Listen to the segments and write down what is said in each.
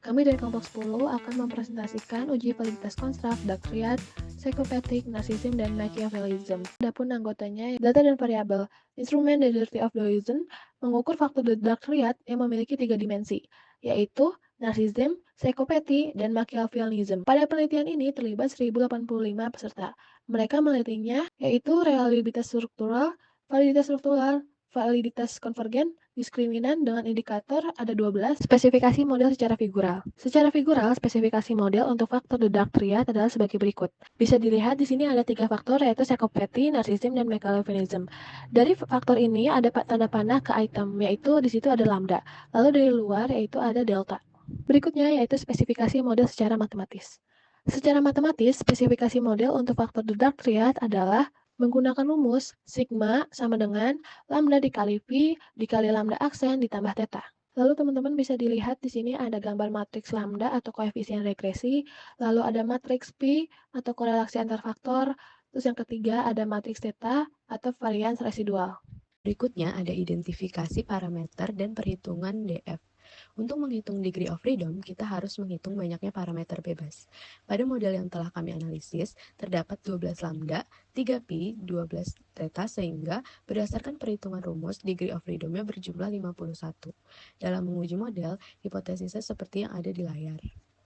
Kami dari kelompok 10 akan mempresentasikan uji validitas konstruk, Dark-Triad, Psychopathic, Narcissism, dan Machiavellism. Adapun anggotanya, data dan variabel. Instrumen The Theory of Delusion mengukur faktor The Dark-Triad yang memiliki 3 dimensi, yaitu Narcissism, Psychopathy, dan Machiavellism. Pada penelitian ini terlibat 1085 peserta. Mereka menelitinya yaitu reliabilitas struktural, validitas konvergen, diskriminan dengan indikator ada 12, spesifikasi model secara figural. Secara figural, spesifikasi model untuk faktor The Dark Triad adalah sebagai berikut. Bisa dilihat di sini ada 3 faktor yaitu psychopathy, narcissism, dan Machiavellism. Dari faktor ini ada tanda panah ke item, yaitu di situ ada lambda. Lalu dari luar yaitu ada delta. Berikutnya yaitu spesifikasi model secara matematis. Secara matematis, spesifikasi model untuk faktor The Dark Triad adalah menggunakan rumus sigma sama dengan lambda dikali V dikali lambda aksen ditambah theta. Lalu teman-teman bisa dilihat di sini ada gambar matriks lambda atau koefisien regresi, lalu ada matriks P atau korelasi antar faktor, terus yang ketiga ada matriks theta atau varians residual. Berikutnya ada identifikasi parameter dan perhitungan DF. Untuk menghitung degree of freedom, kita harus menghitung banyaknya parameter bebas. Pada model yang telah kami analisis, terdapat 12 lambda, 3 pi, 12 theta, sehingga berdasarkan perhitungan rumus, degree of freedom-nya berjumlah 51. Dalam menguji model, hipotesisnya seperti yang ada di layar.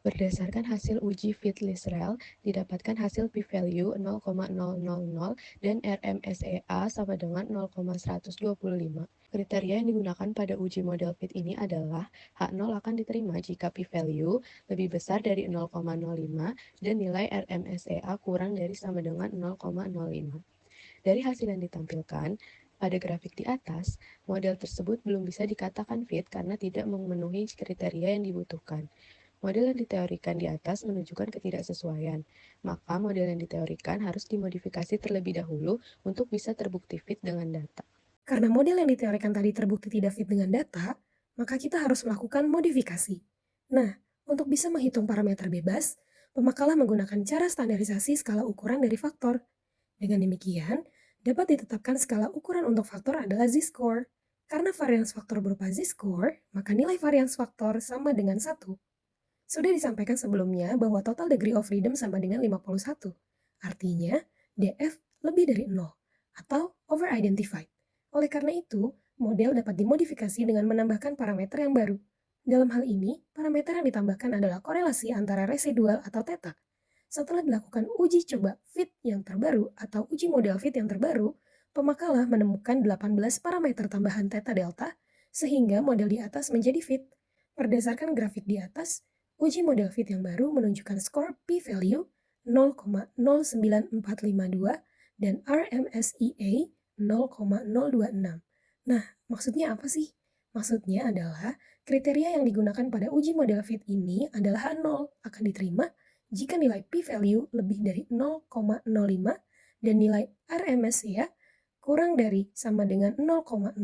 Berdasarkan hasil uji Fit-Lisrel, didapatkan hasil p-value 0,000 dan RMSEA sama dengan 0,125. Kriteria yang digunakan pada uji model fit ini adalah H0 akan diterima jika p-value lebih besar dari 0,05 dan nilai RMSEA kurang dari sama dengan 0,05. Dari hasil yang ditampilkan, pada grafik di atas, model tersebut belum bisa dikatakan fit karena tidak memenuhi kriteria yang dibutuhkan. Model yang diteorikan di atas menunjukkan ketidaksesuaian, maka model yang diteorikan harus dimodifikasi terlebih dahulu untuk bisa terbukti fit dengan data. Karena model yang diteorikan tadi terbukti tidak fit dengan data, maka kita harus melakukan modifikasi. Nah, untuk bisa menghitung parameter bebas, pemakalah menggunakan cara standarisasi skala ukuran dari faktor. Dengan demikian, dapat ditetapkan skala ukuran untuk faktor adalah z-score. Karena varians faktor berupa z-score, maka nilai varians faktor sama dengan 1. Sudah disampaikan sebelumnya bahwa total degree of freedom sama dengan 51. Artinya, DF lebih dari 0 atau over-identified. Oleh karena itu, model dapat dimodifikasi dengan menambahkan parameter yang baru. Dalam hal ini, parameter yang ditambahkan adalah korelasi antara residual atau theta. Setelah dilakukan uji coba fit yang terbaru atau uji model fit yang terbaru, pemakalah menemukan 18 parameter tambahan theta delta sehingga model di atas menjadi fit. Berdasarkan grafik di atas, uji model fit yang baru menunjukkan skor p-value 0,09452 dan RMSEA 0,026. Nah, maksudnya apa sih? Maksudnya adalah kriteria yang digunakan pada uji model fit ini adalah H0 akan diterima jika nilai p-value lebih dari 0,05 dan nilai RMSEA kurang dari sama dengan 0,05.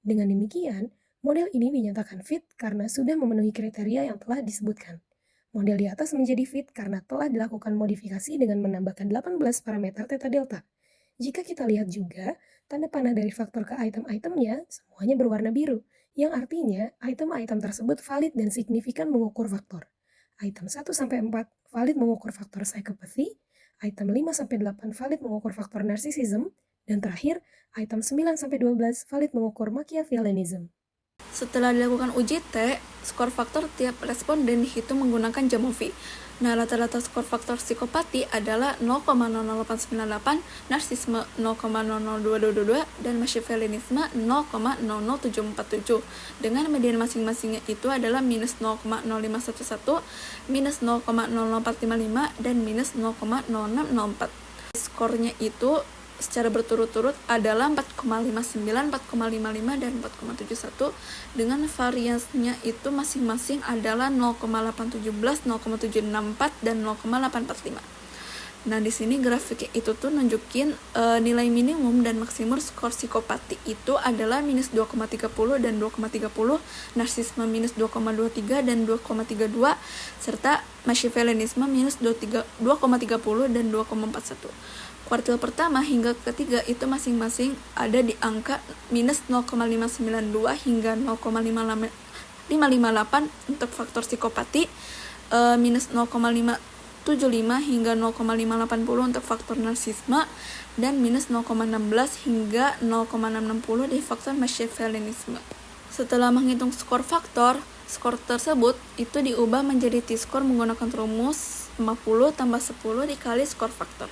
Dengan demikian, model ini dinyatakan fit karena sudah memenuhi kriteria yang telah disebutkan. Model di atas menjadi fit karena telah dilakukan modifikasi dengan menambahkan 18 parameter theta delta. Jika kita lihat juga, tanda panah dari faktor ke item-itemnya semuanya berwarna biru, yang artinya item-item tersebut valid dan signifikan mengukur faktor. Item 1-4 valid mengukur faktor psychopathy, item 5-8 valid mengukur faktor narcissism, dan terakhir, item 9-12 valid mengukur Machiavellianism. Setelah dilakukan uji T, skor faktor tiap responden dihitung menggunakan Jamovi. Nah, rata-rata skor faktor psikopati adalah 0,00898, narsisme 0,00222, dan Machiavellianisme 0,00747. Dengan median masing-masingnya itu adalah minus 0,0511, minus 0,00455, dan minus 0,0604. Skornya itu secara berturut-turut adalah 4,59, 4,55, dan 4,71 dengan variansnya itu masing-masing adalah 0,817, 0,764, dan 0,845. Nah, di sini grafiknya itu tuh nunjukin nilai minimum dan maksimum skor psikopati itu adalah minus 2,30 dan 2,30, narsisme minus 2,23 dan 2,32, serta Machiavellianisme minus 2,30 dan 2,41. Kuartil pertama hingga ketiga itu masing-masing ada di angka minus 0,592 hingga 0,558 558 untuk faktor psikopati, minus 0,575 hingga 0,580 untuk faktor narsisme, dan minus 0,16 hingga 0,660 di faktor Machiavellianisme. Setelah menghitung skor faktor, skor tersebut itu diubah menjadi T-score menggunakan rumus 50 tambah 10 dikali skor faktor.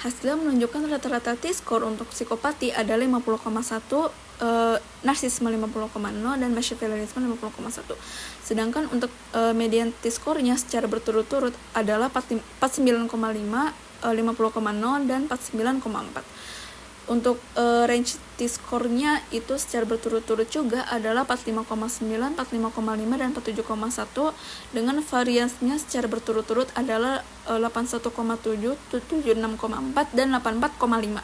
Hasilnya menunjukkan rata-rata T-score untuk psikopati adalah 50,1, narsisme 50,0, dan Machiavellianisme 50,1. Sedangkan untuk median T-score-nya secara berturut-turut adalah 49,5, 50,0, dan 49,4. Untuk range T-score-nya itu secara berturut-turut juga adalah 45,9, 45,5, dan 47,1, dengan variasinya secara berturut-turut adalah 81,7, 76,4, dan 84,5.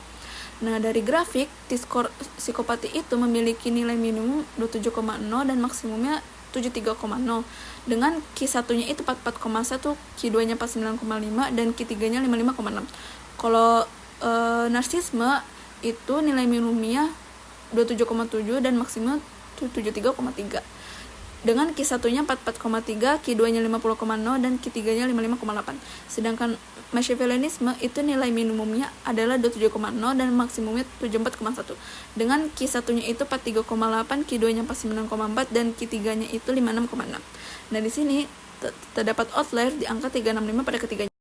Nah, dari grafik, T-score psikopati itu memiliki nilai minimum 27,0 dan maksimumnya 73,0, dengan Q1-nya itu 44,1, Q2-nya 49,5, dan Q3-nya 55,6. Kalau narsisme itu nilai minimumnya 27,7 dan maksimum 73,3, dengan Q1-nya 44,3, Q2-nya 50,0, dan Q3-nya 55,8. Sedangkan Machiavellianisme itu nilai minimumnya adalah 27,0 dan maksimumnya 74,1, dengan Q1-nya itu 43,8, Q2-nya 49,4, dan Q3-nya itu 56,6. Nah, di sini terdapat outlier di angka 365 pada ketiganya.